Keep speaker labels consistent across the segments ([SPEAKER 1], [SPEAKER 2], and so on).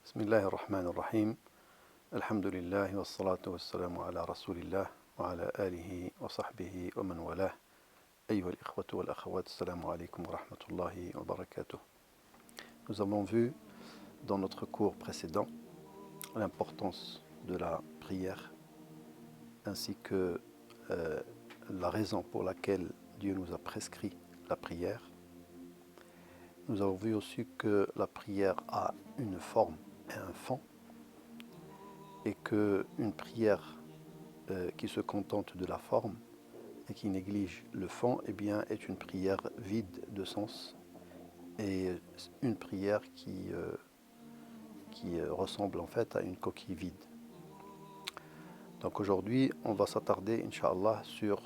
[SPEAKER 1] بسم الله الرحمن الرحيم الحمد لله والصلاة والسلام على رسول الله وعلى آله وصحبه ومن والاه أيها الإخوة والأخوات السلام عليكم ورحمة الله وبركاته. Nous avons vu dans notre cours précédent l'importance de la prière ainsi que la raison pour laquelle Dieu nous a prescrit la prière. Nous avons vu aussi que la prière a une forme et un fond et qu'une prière qui se contente de la forme et qui néglige le fond, eh bien, est une prière vide de sens et une prière qui ressemble en fait à une coquille vide. Donc aujourd'hui, on va s'attarder, Inch'Allah, sur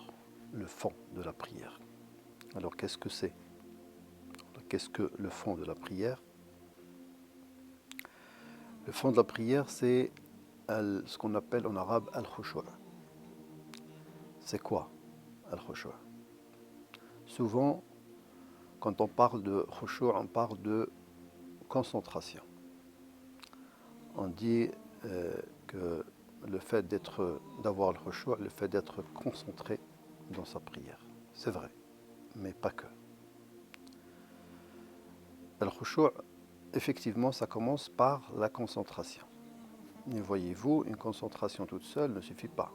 [SPEAKER 1] le fond de la prière. Alors qu'est-ce que c'est? Qu'est-ce que le fond de la prière? Le fond de la prière, c'est ce qu'on appelle en arabe al-khushu'. C'est quoi al-khushu'? Souvent, quand on parle de khushu', on parle de concentration. On dit que le fait d'avoir le khushu', le fait d'être concentré dans sa prière. C'est vrai, mais pas que. Le khushu', effectivement, ça commence par la concentration. Mais voyez-vous, une concentration toute seule ne suffit pas.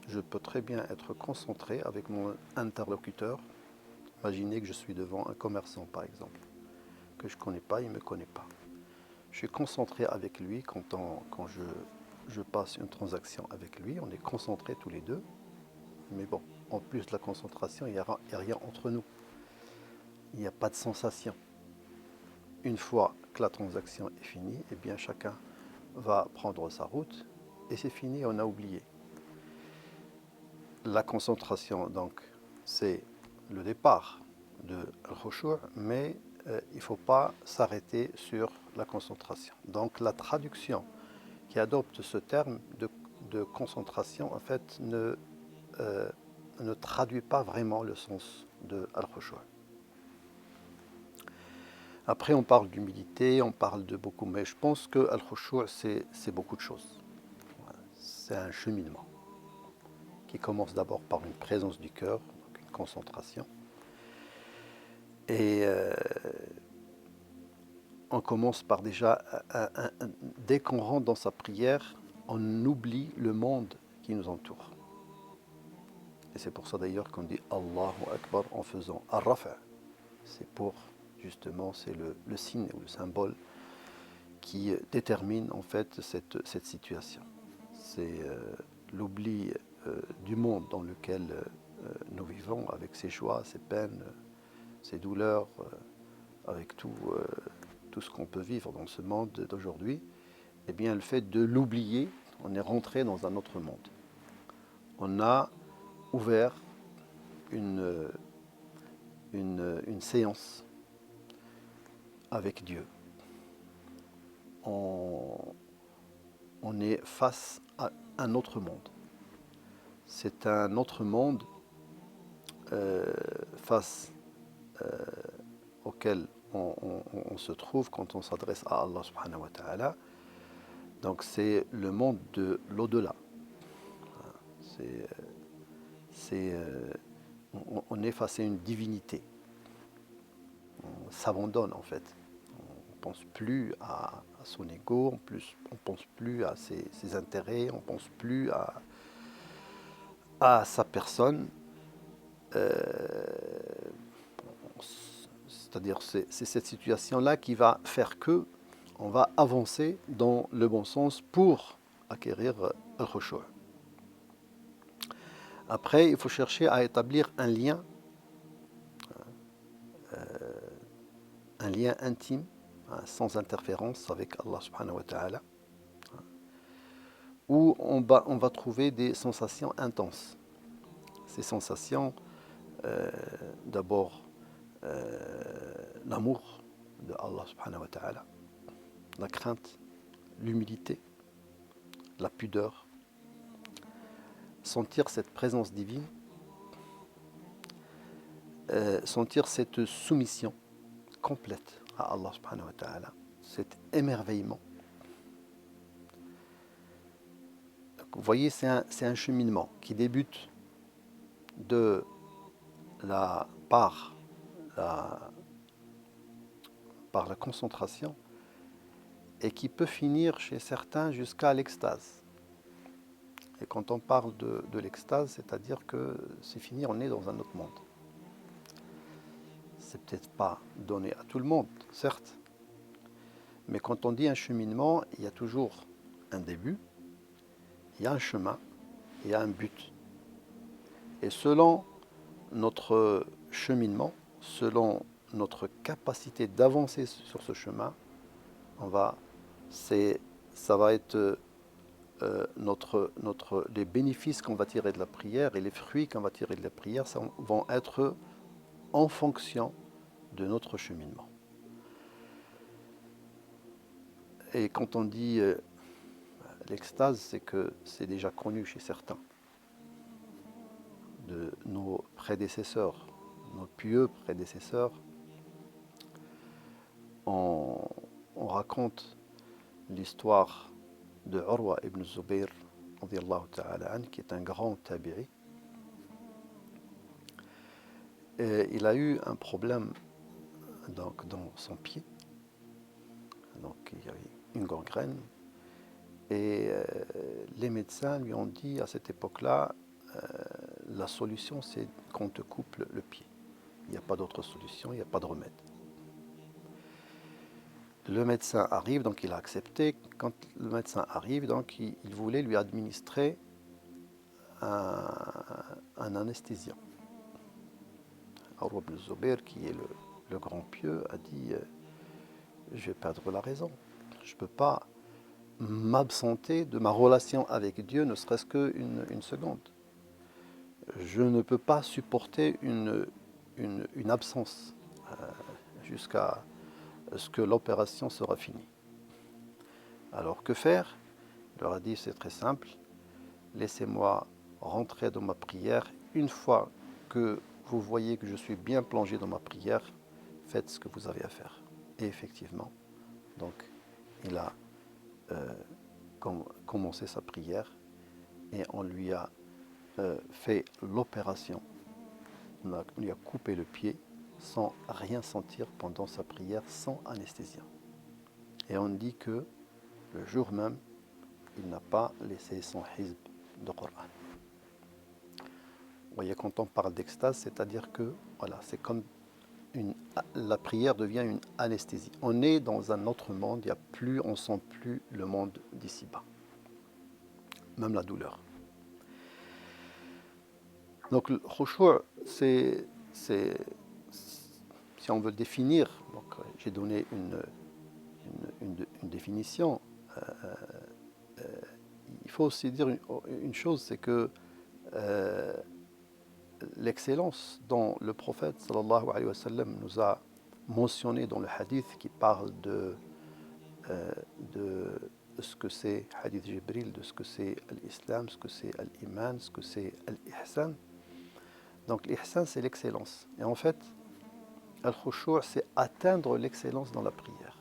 [SPEAKER 1] Je peux très bien être concentré avec mon interlocuteur. Imaginez que je suis devant un commerçant, par exemple, que je ne connais pas, il ne me connaît pas. Je suis concentré avec lui quand je passe une transaction avec lui. On est concentrés tous les deux. Mais bon, en plus de la concentration, il n'y a rien entre nous. Il n'y a pas de sensation. Une fois que la transaction est finie, eh bien chacun va prendre sa route et c'est fini, on a oublié. La concentration, donc, c'est le départ de al-khushu', mais il ne faut pas s'arrêter sur la concentration. Donc la traduction qui adopte ce terme de concentration, en fait, ne traduit pas vraiment le sens de al-khushu'. Après, on parle d'humilité, on parle de beaucoup, mais je pense que al-khushu' c'est beaucoup de choses. C'est un cheminement qui commence d'abord par une présence du cœur, donc une concentration. Et on commence par déjà, dès qu'on rentre dans sa prière, on oublie le monde qui nous entoure. Et c'est pour ça d'ailleurs qu'on dit Allahu Akbar en faisant Ar-Rafa'. C'est pour, justement, c'est le signe ou le symbole qui détermine en fait cette situation. C'est l'oubli du monde dans lequel nous vivons, avec ses joies, ses peines, ses douleurs, avec tout ce qu'on peut vivre dans ce monde d'aujourd'hui. Eh bien, le fait de l'oublier, on est rentré dans un autre monde. On a ouvert une séance avec Dieu. On est face à un autre monde. C'est un autre monde face auquel on se trouve quand on s'adresse à Allah subhanahu wa ta'ala. Donc c'est le monde de l'au-delà. On est face à une divinité. On s'abandonne en fait. On ne pense plus à son ego, on ne pense plus à ses intérêts, on ne pense plus à sa personne. C'est-à-dire c'est cette situation-là qui va faire que on va avancer dans le bon sens pour acquérir al-khushu'. Après, il faut chercher à établir un lien intime, sans interférence avec Allah subhanahu wa ta'ala, où on va trouver des sensations intenses. Ces sensations, d'abord, l'amour de Allah subhanahu wa ta'ala, la crainte, l'humilité, la pudeur, sentir cette présence divine, sentir cette soumission complète à Allah subhanahu wa ta'ala, cet émerveillement Vous voyez, c'est un cheminement qui débute de la, par, la, par la concentration et qui peut finir chez certains jusqu'à l'extase. Et quand on parle de l'extase, c'est-à-dire que c'est fini, on est dans un autre monde. C'est peut-être pas donné à tout le monde, certes, mais quand on dit un cheminement, il y a toujours un début, il y a un chemin, il y a un but. Et selon notre cheminement, selon notre capacité d'avancer sur ce chemin, ça va être les bénéfices qu'on va tirer de la prière et les fruits qu'on va tirer de la prière vont être en fonction de notre cheminement. Et quand on dit l'extase, c'est que c'est déjà connu chez certains de nos prédécesseurs, nos pieux prédécesseurs. On raconte l'histoire de Urwa ibn Zubayr, qui est un grand tabi'i. Et il a eu un problème donc, dans son pied. Donc il y avait une gangrène. Et les médecins lui ont dit à cette époque-là, la solution c'est qu'on te coupe le pied. Il n'y a pas d'autre solution, il n'y a pas de remède. Le médecin arrive, donc il a accepté. Quand le médecin arrive, donc il voulait lui administrer un anesthésiant. Urwa ibn Zubayr, qui est le grand pieux, a dit je vais perdre la raison. Je ne peux pas m'absenter de ma relation avec Dieu, ne serait-ce qu'une seconde. Je ne peux pas supporter une absence jusqu'à ce que l'opération sera finie. Alors que faire? Il leur a dit c'est très simple, laissez-moi rentrer dans ma prière. Une fois que vous voyez que je suis bien plongé dans ma prière, faites ce que vous avez à faire. Et effectivement, donc il a commencé sa prière et on lui a fait l'opération. On lui a coupé le pied sans rien sentir pendant sa prière, sans anesthésie. Et on dit que le jour même, il n'a pas laissé son hizb de Coran. Vous voyez, quand on parle d'extase, c'est-à-dire que voilà, c'est comme la prière devient une anesthésie. On est dans un autre monde, on ne sent plus le monde d'ici-bas, même la douleur. Donc le khushu', si on veut le définir, donc j'ai donné une définition. Il faut aussi dire une chose, c'est que l'excellence dont le prophète sallallahu alayhi wa sallam nous a mentionné dans le hadith qui parle de ce que c'est hadith Jibril, de ce que c'est l'islam, ce que c'est l'iman, ce que c'est l'ihsan. Donc l'ihsan c'est l'excellence. Et en fait, al-khushu' c'est atteindre l'excellence dans la prière.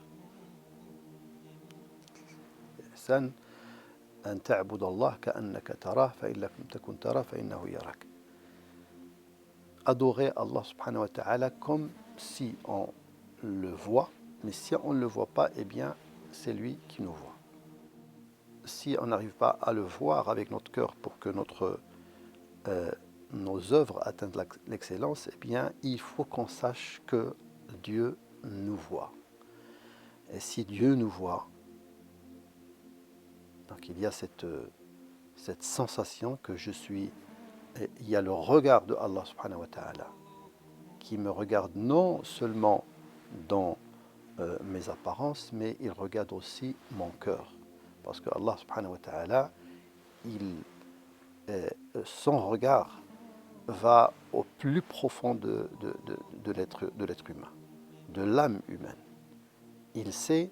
[SPEAKER 1] L'ihsan أن تعبد الله كأنك تراه فإن لم تكن تراه فإنه يراك. Adorer Allah subhanahu wa ta'ala comme si on le voit, mais si on ne le voit pas, eh bien c'est lui qui nous voit. Si on n'arrive pas à le voir avec notre cœur pour que nos œuvres atteignent l'excellence, eh bien il faut qu'on sache que Dieu nous voit. Et si Dieu nous voit, donc il y a cette sensation que il y a le regard de Allah subhanahu wa ta'ala qui me regarde non seulement dans mes apparences, mais il regarde aussi mon cœur. Parce que Allah subhanahu wa ta'ala, son regard va au plus profond de l'être humain, de l'âme humaine. Il sait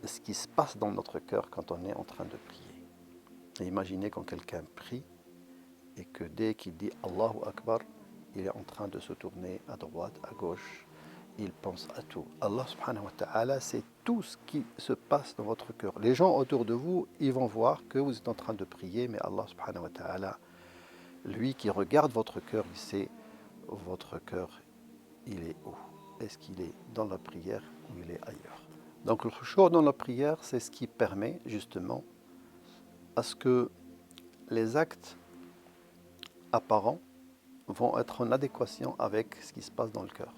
[SPEAKER 1] ce qui se passe dans notre cœur quand on est en train de prier. Et imaginez quand quelqu'un prie et que dès qu'il dit Allahu Akbar, il est en train de se tourner à droite, à gauche. il pense à tout. Allah subhanahu wa ta'ala, c'est tout ce qui se passe dans votre cœur. Les gens autour de vous, ils vont voir que vous êtes en train de prier, mais Allah subhanahu wa ta'ala, lui qui regarde votre cœur, il sait votre cœur, il est où? Est-ce qu'il est dans la prière ou il est ailleurs? Donc le khushu' dans la prière, c'est ce qui permet justement à ce que les actes apparents vont être en adéquation avec ce qui se passe dans le cœur.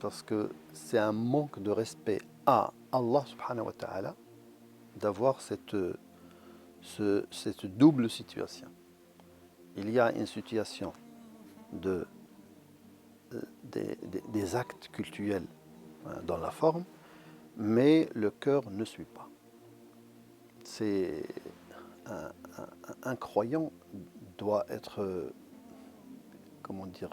[SPEAKER 1] Parce que c'est un manque de respect à Allah subhanahu wa ta'ala d'avoir cette double situation. Il y a une situation de, des actes cultuels dans la forme, mais le cœur ne suit pas. C'est un croyant doit être, comment dire,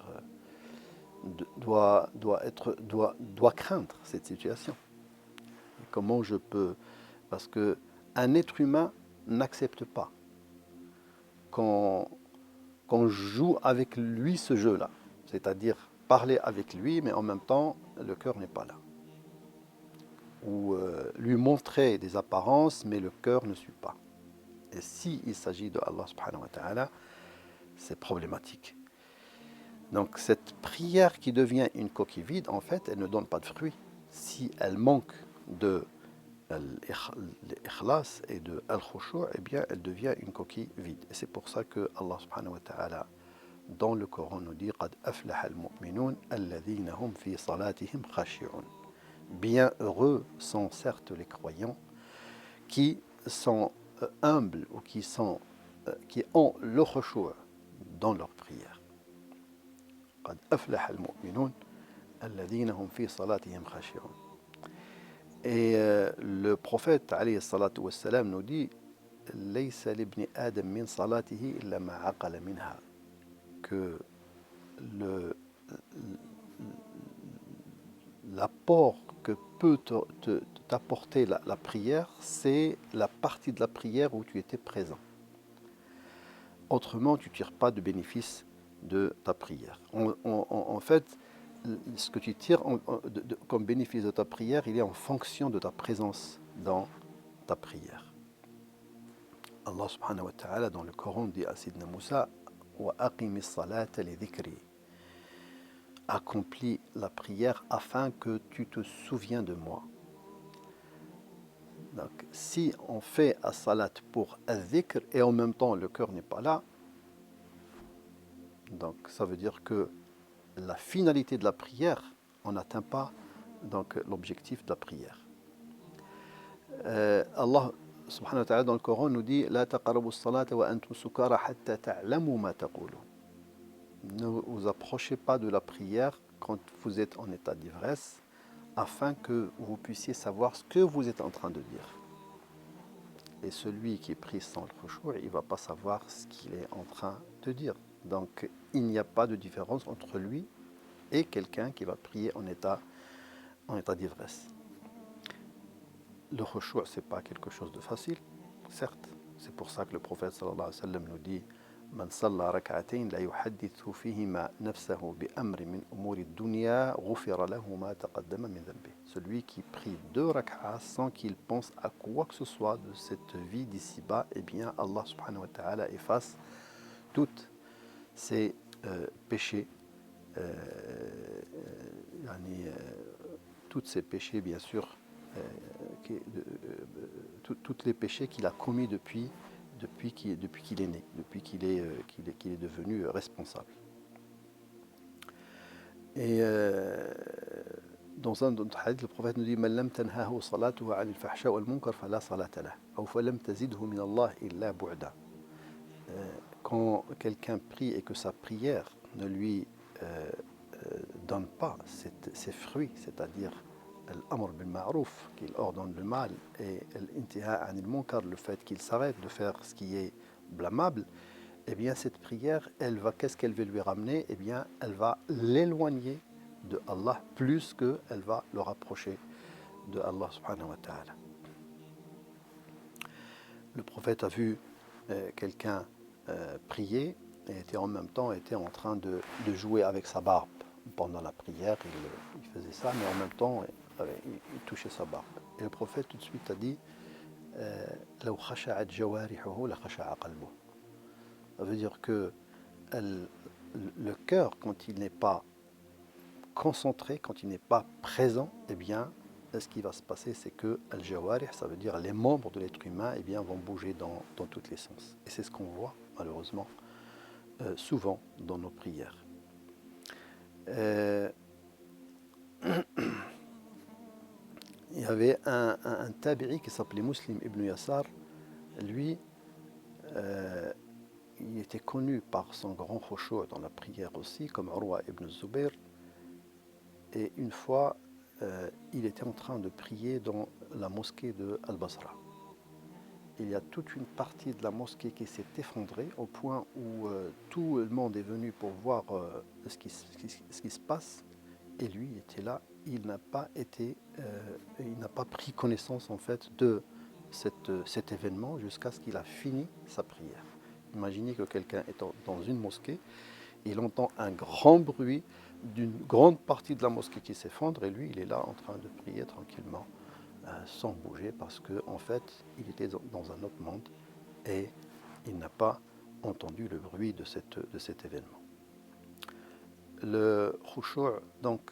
[SPEAKER 1] doit craindre cette situation. Et comment je peux, parce que un être humain n'accepte pas qu'on joue avec lui ce jeu-là, c'est-à-dire parler avec lui, mais en même temps le cœur n'est pas là. Ou lui montrer des apparences, mais le cœur ne suit pas. Et s'il s'agit de Allah subhanahu wa ta'ala, c'est problématique. Donc cette prière qui devient une coquille vide, en fait, elle ne donne pas de fruits. Si elle manque de l'ikhlas et de al-khushu', eh bien elle devient une coquille vide. Et c'est pour ça que Allah subhanahu wa ta'ala, dans le Coran, nous dit قَدْ أَفْلَحَ الْمُؤْمِنُونَ الَّذِينَ هُمْ فِي صَلَاتِهِمْ خَاشِعُونَ. Bien heureux sont certes les croyants qui sont humbles ou qui ont le khushu' dans leur prière. قد أفلح المؤمنون الذين هم في صلاتهم خاشعون. Et le prophète alayhi salatu wassalam nous dit ليس لابن آدم من صلاته إلا ما عقل منها, que l'apport que peut t'apporter la prière, c'est la partie de la prière où tu étais présent. Autrement, tu ne tires pas de bénéfice de ta prière. En fait, ce que tu tires comme bénéfice de ta prière, il est en fonction de ta présence dans ta prière. Allah subhanahu wa ta'ala dans le Coran dit à Sidna Moussa wa aqimi salata li dhikri, accomplis la prière afin que tu te souviens de moi. Donc, si on fait as-salat pour al-dhikr et en même temps le cœur n'est pas là, donc ça veut dire que la finalité de la prière, on n'atteint pas donc l'objectif de la prière. Allah subhanahu wa ta'ala dans le Coran nous dit la taqrabu as-salata wa antum sukara hatta ta'lamu ma taqulun. Ne vous approchez pas de la prière quand vous êtes en état d'ivresse, afin que vous puissiez savoir ce que vous êtes en train de dire. Et celui qui prie sans le khushu', il ne va pas savoir ce qu'il est en train de dire. Donc il n'y a pas de différence entre lui et quelqu'un qui va prier en état d'ivresse. Le khushu', ce n'est pas quelque chose de facile, certes. C'est pour ça que le prophète sallallahu alayhi wa sallam nous dit من صلى ركعتين لا يحدث فيهما نفسه بأمر من أمور الدنيا غفر له ما تقدم من ذنبه. Celui qui prie 2 rak'ahs sans qu'il pense à quoi que ce soit de cette vie d'ici-bas, eh bien Allah subhanahu wa ta'ala efface toutes ses péchés, tous ces péchés bien sûr, tous les péchés qu'il a commis depuis qu'il est né, depuis qu'il est devenu responsable. Et dans un autre hadith, le prophète nous dit Man lam tanhahu salatuhu 'an al-fahsha wal munkar fala salata lahu ou falam tazidhu min Allah illa bu'da. Quand quelqu'un prie et que sa prière ne lui donne pas ses fruits, c'est-à-dire l'amr bil ma'rouf, qu'il ordonne le mal, et l'intiha anil munkar, le fait qu'il s'arrête de faire ce qui est blâmable, eh bien cette prière, qu'est-ce qu'elle va lui ramener? Eh bien, elle va l'éloigner de Allah plus qu'elle va le rapprocher de Allah subhanahu wa ta'ala. Le prophète a vu quelqu'un prier et en même temps était en train de jouer avec sa barbe pendant la prière, il faisait ça, mais en même temps, il touchait sa barbe. Et le prophète tout de suite a dit لو خشعت جوارحه لخشع قلبه. Ça veut dire que le cœur, quand il n'est pas concentré, quand il n'est pas présent, eh bien, ce qui va se passer, c'est que al-jawarih, ça veut dire les membres de l'être humain, eh bien, vont bouger dans tous les sens. Et c'est ce qu'on voit, malheureusement, souvent dans nos prières. Euh, il y avait un tabi'i qui s'appelait Muslim ibn Yasar. Lui, il était connu par son grand khushu' dans la prière aussi, comme Urwa ibn Zubayr. Et une fois, il était en train de prier dans la mosquée de Al-Basra. Il y a toute une partie de la mosquée qui s'est effondrée au point où tout le monde est venu pour voir ce qui se passe. Et lui, il était là. Il n'a pas pris connaissance en fait de cet événement jusqu'à ce qu'il a fini sa prière. Imaginez que quelqu'un est dans une mosquée, il entend un grand bruit d'une grande partie de la mosquée qui s'effondre et lui, il est là en train de prier tranquillement, sans bouger, parce qu'en fait, il était dans un autre monde et il n'a pas entendu le bruit de cet événement. Le khushu', donc,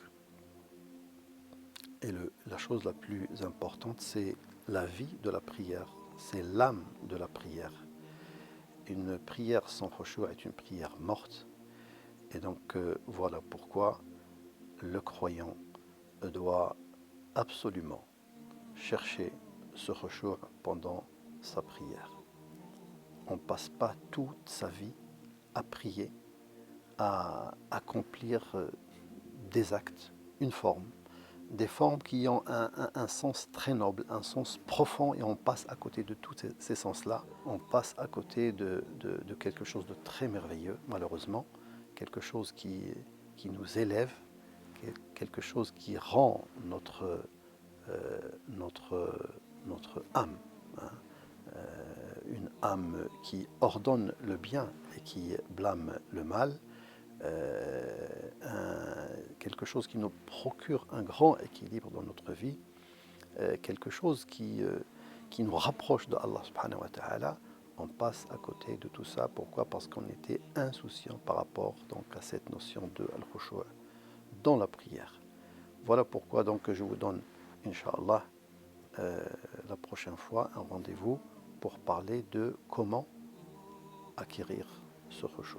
[SPEAKER 1] et la chose la plus importante, c'est la vie de la prière, c'est l'âme de la prière. Une prière sans khushu' est une prière morte. Et donc voilà pourquoi le croyant doit absolument chercher ce khushu' pendant sa prière. On ne passe pas toute sa vie à prier, à accomplir des actes, une forme, des formes qui ont un sens très noble, un sens profond, et on passe à côté de tous ces sens-là. On passe à côté de quelque chose de très merveilleux, malheureusement, quelque chose qui nous élève, quelque chose qui rend notre âme, hein, une âme qui ordonne le bien et qui blâme le mal, quelque chose qui nous procure un grand équilibre dans notre vie, quelque chose qui nous rapproche de Allah subhanahu wa ta'ala. On passe à côté de tout ça. Pourquoi? Parce qu'on était insouciant par rapport donc à cette notion de al-khushu' dans la prière. Voilà pourquoi donc je vous donne, Inch'Allah, la prochaine fois un rendez-vous pour parler de comment acquérir ce khushu'.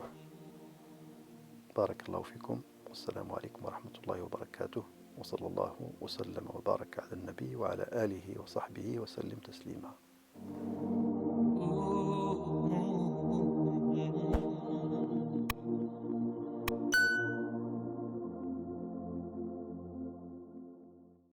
[SPEAKER 1] Barakallahu fikum. Assalamu alaikum wa rahmatullahi wa barakatuh. وصلى الله وسلم وبارك على النبي وعلى آله وصحبه وسلم تسليما.